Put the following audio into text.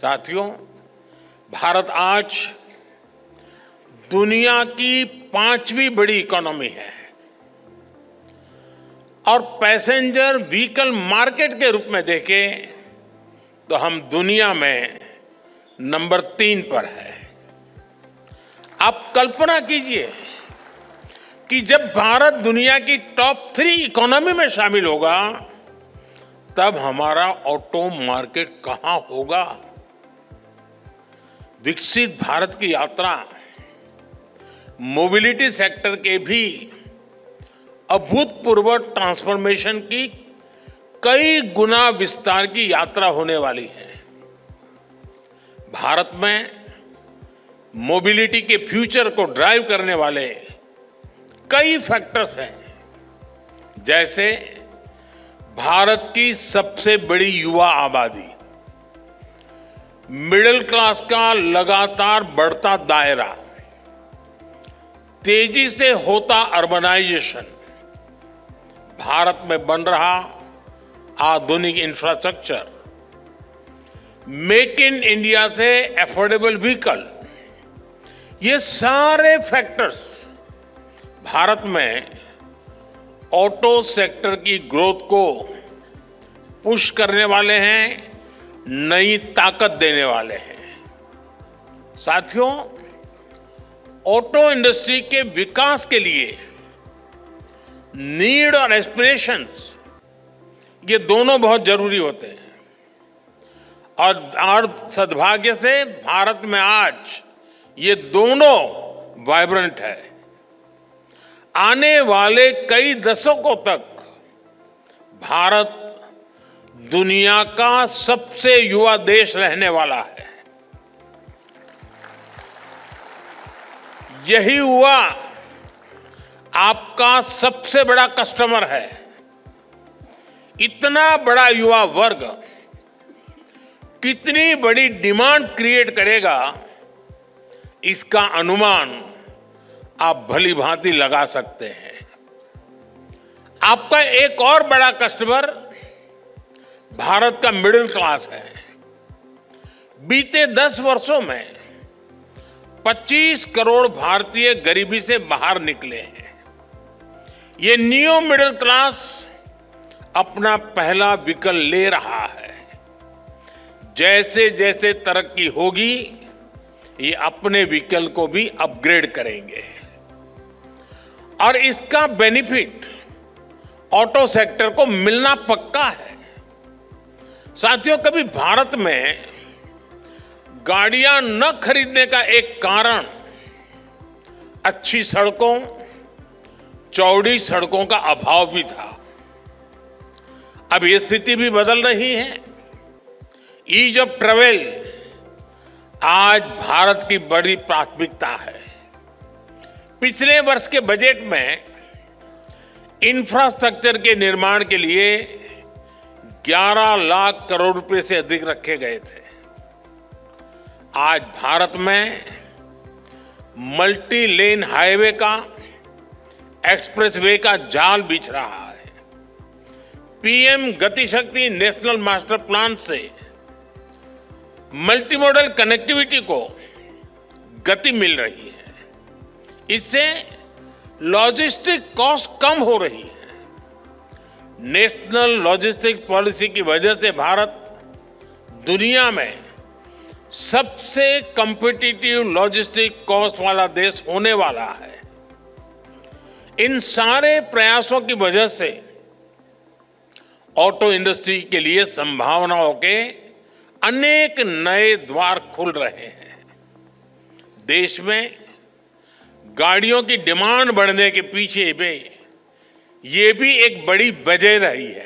साथियों, भारत आज दुनिया की 5वीं बड़ी इकोनॉमी है और पैसेंजर व्हीकल मार्केट के रूप में देखें तो हम दुनिया में नंबर 3 पर है। आप कल्पना कीजिए कि जब भारत दुनिया की टॉप 3 इकोनॉमी में शामिल होगा तब हमारा ऑटो मार्केट कहां होगा। विकसित भारत की यात्रा मोबिलिटी सेक्टर के भी अभूतपूर्व ट्रांसफॉर्मेशन की कई गुना विस्तार की यात्रा होने वाली है। भारत में मोबिलिटी के फ्यूचर को ड्राइव करने वाले कई फैक्टर्स हैं, जैसे भारत की सबसे बड़ी युवा आबादी, मिडिल क्लास का लगातार बढ़ता दायरा, तेजी से होता अर्बनाइजेशन, भारत में बन रहा आधुनिक इंफ्रास्ट्रक्चर, मेक इन इंडिया से अफोर्डेबल व्हीकल, ये सारे फैक्टर्स भारत में ऑटो सेक्टर की ग्रोथ को पुश करने वाले हैं, नई ताकत देने वाले हैं। साथियों, ऑटो इंडस्ट्री के विकास के लिए नीड और एस्पिरेशंस ये दोनों बहुत जरूरी होते हैं और सद्भाग्य से भारत में आज ये दोनों वाइब्रेंट है। आने वाले कई दशकों तक भारत दुनिया का सबसे युवा देश रहने वाला है। यही युवा आपका सबसे बड़ा कस्टमर है। इतना बड़ा युवा वर्ग कितनी बड़ी डिमांड क्रिएट करेगा, इसका अनुमान आप भली भांति लगा सकते हैं। आपका एक और बड़ा कस्टमर भारत का मिडिल क्लास है। बीते 10 वर्षों में 25 करोड़ भारतीय गरीबी से बाहर निकले हैं। ये न्यू मिडिल क्लास अपना पहला व्हीकल ले रहा है। जैसे जैसे तरक्की होगी, ये अपने व्हीकल को भी अपग्रेड करेंगे और इसका बेनिफिट ऑटो सेक्टर को मिलना पक्का है। साथियों, कभी भारत में गाड़ियां न खरीदने का एक कारण अच्छी सड़कों, चौड़ी सड़कों का अभाव भी था। अब ये स्थिति भी बदल रही है। ईज ऑफ ट्रेवल आज भारत की बड़ी प्राथमिकता है। पिछले वर्ष के बजट में इंफ्रास्ट्रक्चर के निर्माण के लिए 11 लाख करोड़ रुपए से अधिक रखे गए थे। आज भारत में मल्टी लेन हाईवे का, एक्सप्रेसवे का जाल बिछ रहा है। पीएम गति शक्ति नेशनल मास्टर प्लान से मल्टीमोडल कनेक्टिविटी को गति मिल रही है। इससे लॉजिस्टिक कॉस्ट कम हो रही है। नेशनल लॉजिस्टिक पॉलिसी की वजह से भारत दुनिया में सबसे कॉम्पिटिटिव लॉजिस्टिक कॉस्ट वाला देश होने वाला है। इन सारे प्रयासों की वजह से ऑटो इंडस्ट्री के लिए संभावनाओं के अनेक नए द्वार खुल रहे हैं। देश में गाड़ियों की डिमांड बढ़ने के पीछे भी ये भी एक बड़ी वजह रही है।